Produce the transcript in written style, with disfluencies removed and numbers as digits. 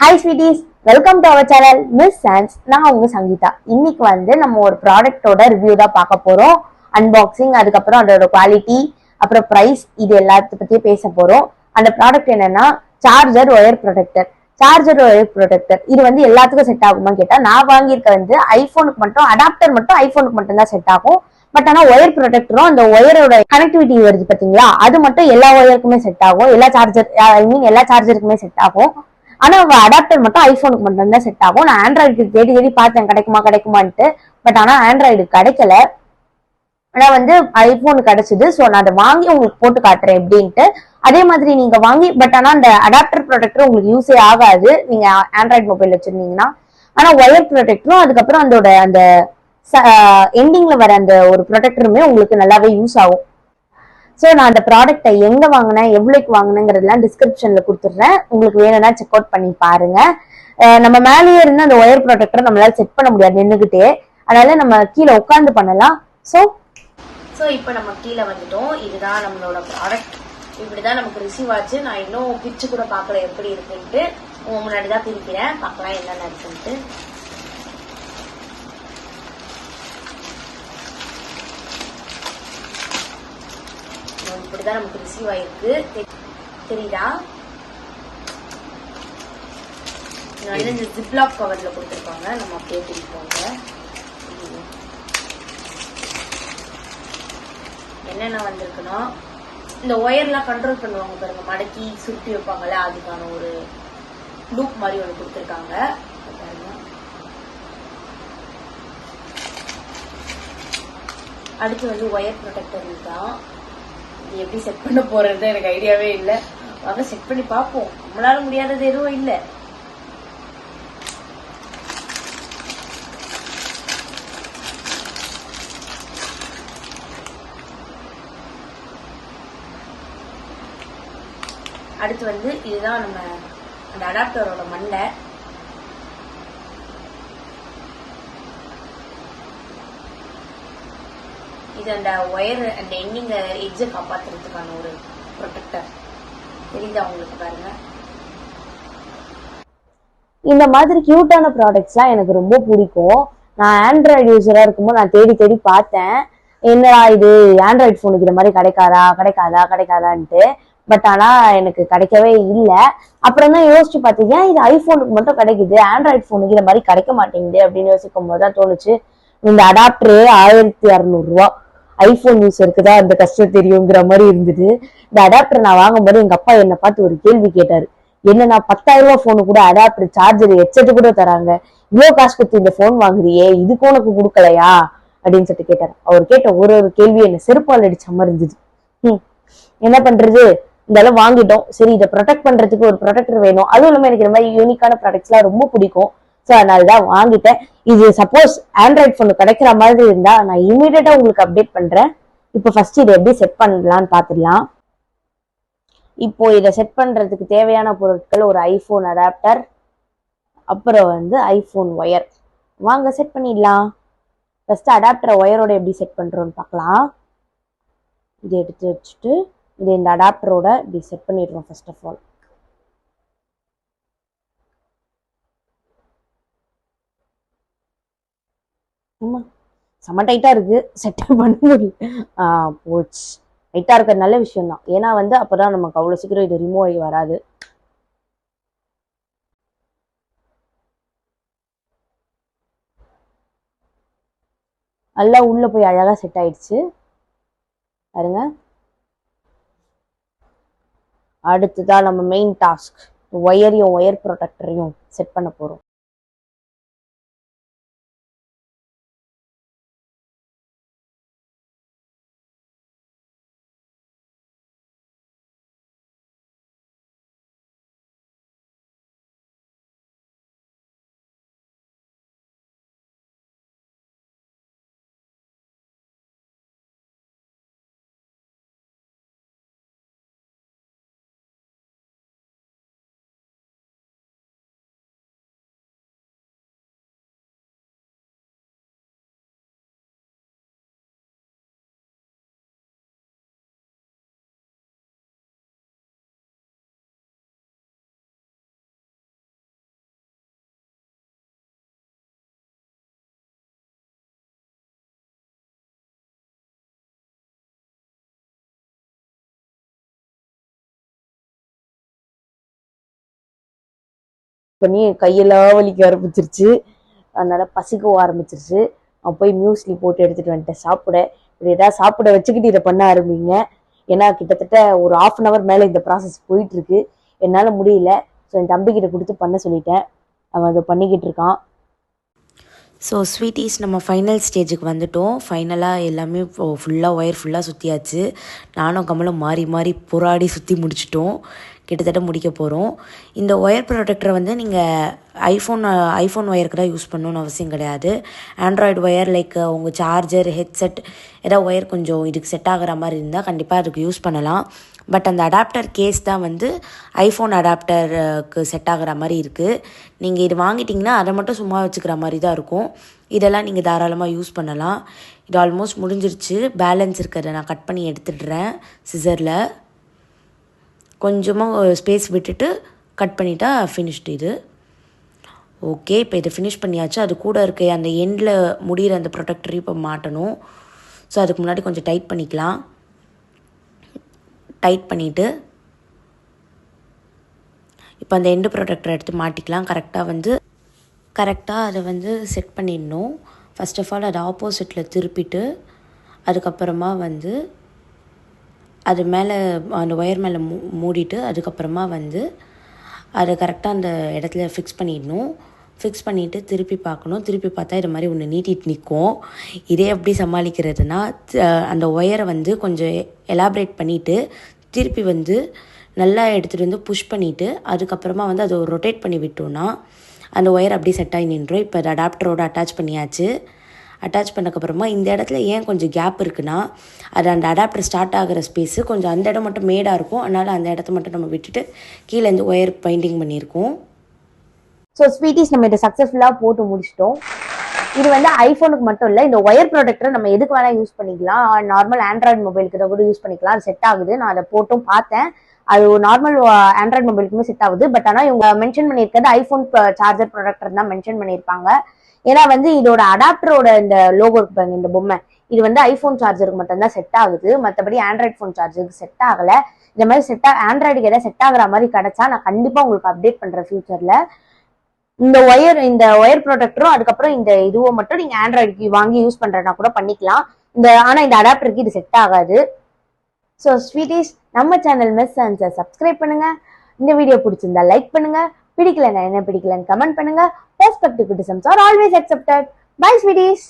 Hi sweeties, welcome to our channel Miss Chance. நான் உங்க சங்கீதா. இன்னைக்கு நம்ம ஒரு ப்ராடக்டோட ரிவ்யூ தான் பார்க்க போறோம். அன்பாக்சிங், அதுக்கப்புறம் அதோட குவாலிட்டி, அப்புறம் ப்ரைஸ், இது எல்லாத்த பத்தியும் பேச போறோம். அந்த ப்ராடக்ட் என்னன்னா charger wire protector. Charger wire protector இது எல்லாத்துக்கும் செட் ஆகுமான்னு கேட்டா, நான் வாங்கியிருக்க ஐபோனுக்கு மட்டும், அடாப்டர் மட்டும் ஐபோனுக்கு மட்டும் தான் செட் ஆகும். பட் ஆனா ஒயர் ப்ரொடெக்டரும் அந்த ஒயரோட கனெக்டிவிட்டி வருது பாத்தீங்களா, அது மட்டும் எல்லா ஒயருக்குமே செட் ஆகும். எல்லா சார்ஜர் ஐ மீன் எல்லா சார்ஜருக்குமே செட் ஆகும். ஆனா அடாப்டர் மட்டும் ஐபோனுக்கு மட்டும் தான் செட் ஆகும். நான் ஆண்ட்ராய்டுக்கு தேடி தேடி பார்த்தேன் கிடைக்குமான்ட்டு. பட் ஆனா ஆண்ட்ராய்டு கிடைக்கல. ஆனா ஐபோனு கிடைச்சது. ஸோ நான் அதை வாங்கி உங்களுக்கு போட்டு காட்டுறேன் எப்படின்ட்டு. அதே மாதிரி நீங்க வாங்கி பட் ஆனா அந்த அடாப்டர் ப்ரொடெக்டர் உங்களுக்கு யூஸே ஆகாது நீங்க ஆண்ட்ராய்டு மொபைல் வச்சிருந்தீங்கன்னா. ஆனா ஒயர் ப்ரொடெக்டரும் அதுக்கப்புறம் அந்த எண்டிங்ல வர அந்த ஒரு ப்ரொடெக்டருமே உங்களுக்கு நல்லாவே யூஸ் ஆகும். ஸோ நான் அந்த ப்ராடக்ட்டை எங்க வாங்கினேன், எவ்வளோக்கு வாங்கினேங்கிறதுலாம் டிஸ்கிரிப்ஷன்ல கொடுத்துட்றேன். உங்களுக்கு வேணும்னா செக் அவுட் பண்ணி பாருங்க. நம்ம மேலேயே இருந்து அந்த ஒயர் ப்ரொடெக்டரை நம்மளால செட் பண்ண முடியாது நின்றுகிட்டே. அதனால நம்ம கீழே உட்காந்து பண்ணலாம். ஸோ இப்போ நம்ம கீழே வந்துட்டோம். இதுதான் நம்மளோட ப்ராடக்ட். இப்படிதான் நமக்கு ரிசீவ் ஆச்சு. நான் இன்னும் பிச்சு கூட பார்க்கல எப்படி இருக்குன்ட்டு. முன்னாடிதான் பிரிக்கிறேன், பார்க்கலாம் என்னென்ன இருக்குன்ட்டு. இப்படிதான் நமக்கு ரிசீவ் ஆயிருக்கு. தெரியுதா? இந்த ஜிப்லாக் கவர்ல கொடுத்துருப்பாங்க. நம்ம அப்படியே பிரிப்போங்க. என்னென்ன வந்திருக்குன்னா, இந்த ஒயர்லாம் கண்ட்ரோல் பண்ணுவாங்க பாருங்க, மடக்கி சுருட்டி வைப்பாங்கல்ல, அதுக்கான ஒரு லூப் மாதிரி ஒன்று கொடுத்துருக்காங்க. அடுத்து ஒயர் ப்ரொடெக்டர் தான். எப்படி செட் பண்ண போறது எனக்கு ஐடியாவே இல்லை. வாங்க செட் பண்ணி பார்ப்போம். நம்மளால முடியாதது எதுவும் இல்லை. அடுத்து இதுதான் நம்ம அந்த அடாப்டரோட மண்டை. இது அந்த ஒயர் அந்த எண்டிங் எட்ஜை காப்பாத்துறதுக்கான ஒரு ப்ரொடெக்டர். தெரியுதா உங்களுக்கு? பாருங்க. இந்த மாதிரி கியூட்டான ப்ராடக்ட்ஸ்லாம் எனக்கு ரொம்ப பிடிக்கும். நான் ஆண்ட்ராய்டு யூஸரா இருக்கும்போது நான் தேடி தேடி பார்த்தேன், என்னடா இது ஆண்ட்ராய்டு ஃபோனுக்கு இந்த மாதிரி கிடைக்காதான்ட்டு. பட் ஆனா எனக்கு கிடைக்கவே இல்லை. அப்புறம் தான் யோசிச்சு பார்த்தீங்க, இது ஐபோனுக்கு மட்டும் கிடைக்குது, ஆண்ட்ராய்டு ஃபோனுக்கு இந்த மாதிரி கிடைக்க மாட்டேங்குது அப்படின்னு யோசிக்கும் போதுதான் தோணுச்சு, இந்த அடாப்டரே 1600 ஐபோன் யூஸருக்கு தான் அந்த கஷ்டம் தெரியுங்கிற மாதிரி இருந்தது. இந்த அடாப்டர் நான் வாங்கும்போது எங்க அப்பா என்னை பார்த்து ஒரு கேள்வி கேட்டாரு. என்னன்னா 10,000 போனு கூட அடாப்டர் சார்ஜர் ஹெட்செட் கூட தராங்க, இவ்வளவு காசு கொடுத்து இந்த போன் வாங்குறியே, இதுக்கு உனக்கு கொடுக்கலையா அப்படின்னு சொல்லிட்டு கேட்டாரு. அவர் கேட்ட ஒரு கேள்வி என்ன செருப்பால் அடிச்ச மாதிரி இருந்தது. என்ன பண்றது, இந்த அளவு வாங்கிட்டோம், சரி இதை ப்ரொடெக்ட் பண்றதுக்கு ஒரு ப்ரொடெக்டர் வேணும். அதுவும் இல்லாம எனக்கு இந்த மாதிரி யூனிக்கான ப்ராடக்ட்ஸ் எல்லாம் ரொம்ப பிடிக்கும். ஸோ அதனாலதான் வாங்கிட்டேன். இது சப்போஸ் ஆண்ட்ராய்ட் போன் கிடைக்கிற மாதிரி இருந்தா நான் இமீடியட்டா உங்களுக்கு அப்டேட் பண்றேன். இப்போ ஃபர்ஸ்ட் இதை எப்படி செட் பண்ணலாம்னு பாத்துடலாம். இப்போ இதை செட் பண்றதுக்கு தேவையான பொருட்கள் ஒரு ஐபோன் அடாப்டர், அப்புறம் ஐபோன் ஒயர். வாங்க செட் பண்ணிடலாம். ஃபர்ஸ்ட் அடாப்டர் ஒயரோட எப்படி செட் பண்றோம்னு பார்க்கலாம். இதை எடுத்து வச்சுட்டு இதை இந்த அடாப்டரோட இப்படி செட் பண்ணிடுறோம். ஃபர்ஸ்ட் ஆஃப் ஆல் செம்ம டைட்டா இருக்கு, செட் பண்ண முடியல. போச்சு. டைட்டா இருக்க நல்ல விஷயம் தான். ஏன்னா அப்பதான் நமக்கு அவ்வளவு சீக்கிரம் இது ரிமூவ் ஆகி வராது. நல்லா உள்ள போய் அழகா செட் ஆயிடுச்சு பாருங்க. அடுத்துதான் நம்ம மெயின் டாஸ்க், ஒயர் ப்ரொடெக்டரையும் செட் பண்ண போறோம். பண்ணி கையெல்லாம் வலிக்க ஆரம்பிச்சிருச்சு. அதனால பசிக்கவும் ஆரம்பிச்சிருச்சு. நான் போய் மியூஸ்லி போட்டு எடுத்துட்டு வந்துட்டேன் சாப்பிட. இப்படி ஏதாவது சாப்பிட வச்சுக்கிட்டு இதை பண்ண ஆரம்பிங்க. ஏன்னா கிட்டத்தட்ட ஒரு 1/2 hour மேலே இந்த ப்ராசஸ் போயிட்டு இருக்கு. என்னால் முடியல. ஸோ என் தம்பிக்கிட்ட கொடுத்து பண்ண சொல்லிட்டேன். அவன் அதை பண்ணிக்கிட்டு இருக்கான். ஸோ ஸ்வீட்டீஸ் நம்ம ஃபைனல் ஸ்டேஜுக்கு வந்துட்டோம். ஃபைனலாக எல்லாமே ஃபுல்லாக ஒயர் ஃபுல்லாக சுற்றியாச்சு. நானும் கமலும் மாறி மாறி போராடி சுற்றி முடிச்சிட்டோம். கிட்டத்தட்ட முடிக்க போகிறோம். இந்த ஒயர் ப்ரொடெக்டரை வந்து நீங்கள் ஐஃபோன் ஒயருக்கு தான் யூஸ் பண்ணணும்னு அவசியம் கிடையாது. ஆண்ட்ராய்டு ஒயர் லைக் உங்கள் சார்ஜர், ஹெட்செட் ஏதாவது ஒயர் கொஞ்சம் இதுக்கு செட் ஆகிற மாதிரி இருந்தால் கண்டிப்பாக அதுக்கு யூஸ் பண்ணலாம். பட் அந்த அடாப்டர் கேஸ் தான் வந்து ஐஃபோன் அடாப்டருக்கு செட் ஆகிற மாதிரி இருக்குது. நீங்கள் இது வாங்கிட்டிங்கன்னா அதை மட்டும் சும்மா வச்சுக்கிற மாதிரி தான் இருக்கும். இதெல்லாம் நீங்கள் தாராளமாக யூஸ் பண்ணலாம். இது ஆல்மோஸ்ட் முடிஞ்சிருச்சு. பேலன்ஸ் இருக்கிறத நான் கட் பண்ணி எடுத்துடுறேன் சிசரில். கொஞ்சமாக ஸ்பேஸ் விட்டுட்டு கட் பண்ணிட்டா ஃபினிஷ்டு இது. ஓகே, இப்போ இதை ஃபினிஷ் பண்ணியாச்சு. அது கூட இருக்க அந்த எண்டில் முடிகிற அந்த ப்ரொடெக்டரையும் இப்போ மாட்டணும். ஸோ அதுக்கு முன்னாடி கொஞ்சம் டைட் பண்ணிக்கலாம். டைட் பண்ணிவிட்டு இப்போ அந்த எண்டு ப்ரொடெக்டரை எடுத்து மாட்டிக்கலாம். கரெக்டாக அதை வந்து செட் பண்ணிடணும். ஃபர்ஸ்ட் ஆஃப் ஆல் அதை ஆப்போசிட்டில் திருப்பிட்டு அதுக்கப்புறமா வந்து அது மேலே அந்த ஒயர் மேலே மூடிட்டு அதுக்கப்புறமா வந்து அதை கரெக்டாக அந்த இடத்துல ஃபிக்ஸ் பண்ணிடணும். ஃபிக்ஸ் பண்ணிவிட்டு திருப்பி பார்க்கணும். திருப்பி பார்த்தா இது மாதிரி ஒன்று நீட்டிட்டு நிற்கும். இதே எப்படி சமாளிக்கிறதுனா, அந்த ஒயரை வந்து கொஞ்சம் எலாபரேட் பண்ணிவிட்டு திருப்பி வந்து நல்லா எடுத்துகிட்டு வந்து புஷ் பண்ணிவிட்டு அதுக்கப்புறமா வந்து அதை ரொட்டேட் பண்ணி விட்டோன்னா அந்த ஒயர் அப்படியே செட் ஆகி நின்றோம். இப்போ அது அடாப்டரோடு அட்டாச் பண்ணியாச்சு. அட்டாச் பண்ணக்கப்புறமா இந்த இடத்துல ஏன் கொஞ்சம் கேப் இருக்குன்னா, அது அந்த அடாப்டர் ஸ்டார்ட் ஆகிற ஸ்பேஸு கொஞ்சம் அந்த இடம் மட்டும் மேடாக இருக்கும். அதனால் அந்த இடத்த மட்டும் நம்ம விட்டுட்டு கீழே இந்த ஒயர் பைண்டிங் பண்ணியிருக்கோம். ஸோ ஸ்வீட்டீஸ் நம்ம இதை சக்ஸஸ்ஃபுல்லாக போட்டு முடிச்சிட்டோம். இது வந்து ஐஃபோனுக்கு மட்டும் இல்லை, இந்த ஒயர் ப்ரொடெக்டரை நம்ம எதுக்கு வேணால் யூஸ் பண்ணிக்கலாம். நார்மல் ஆண்ட்ராய்டு மொபைலுக்கு கூட யூஸ் பண்ணிக்கலாம். அது செட் ஆகுது. நான் அதை போட்டும் பார்த்தேன். அது நார்மல் ஆண்ட்ராய்டு மொபைலுக்குமே செட் ஆகுது. பட் ஆனால் இவங்க மென்ஷன் பண்ணியிருக்கிறது ஐஃபோன் சார்ஜர் ப்ரொடெக்டர் தான் மென்ஷன் பண்ணியிருப்பாங்க. ஏன்னா வந்து இதோட அடாப்டரோட இந்த லோகோ இருப்பாங்க, இந்த பொம்மை, இது வந்து ஐஃபோன் சார்ஜருக்கு மட்டும்தான் செட் ஆகுது. மற்றபடி ஆண்ட்ராய்ட் ஃபோன் சார்ஜருக்கு செட் ஆகலை. இந்த மாதிரி ஆண்ட்ராய்டுக்கு எதாவது செட் ஆகுற மாதிரி கிடைச்சா நான் கண்டிப்பாக உங்களுக்கு அப்டேட் பண்ணுறேன் ஃபியூச்சரில். இந்த ஒயர் ப்ரொடெக்டரும் அதுக்கப்புறம் இந்த இதுவும் மட்டும் நீங்கள் ஆண்ட்ராய்டுக்கு வாங்கி யூஸ் பண்ணுறதுனா கூட பண்ணிக்கலாம். ஆனால் இந்த அடாப்டருக்கு இது செட் ஆகாது. ஸோ ஸ்வீட்டீஸ், நம்ம சேனல் மிஸ் சான்ஸை சப்ஸ்கிரைப் பண்ணுங்க. இந்த வீடியோ பிடிச்சிருந்தா லைக் பண்ணுங்க. பிடிக்கலன்னா என்ன பிடிக்கலன்னு கமெண்ட் பண்ணுங்க. Perspective criticisms are always accepted. Bye, sweeties.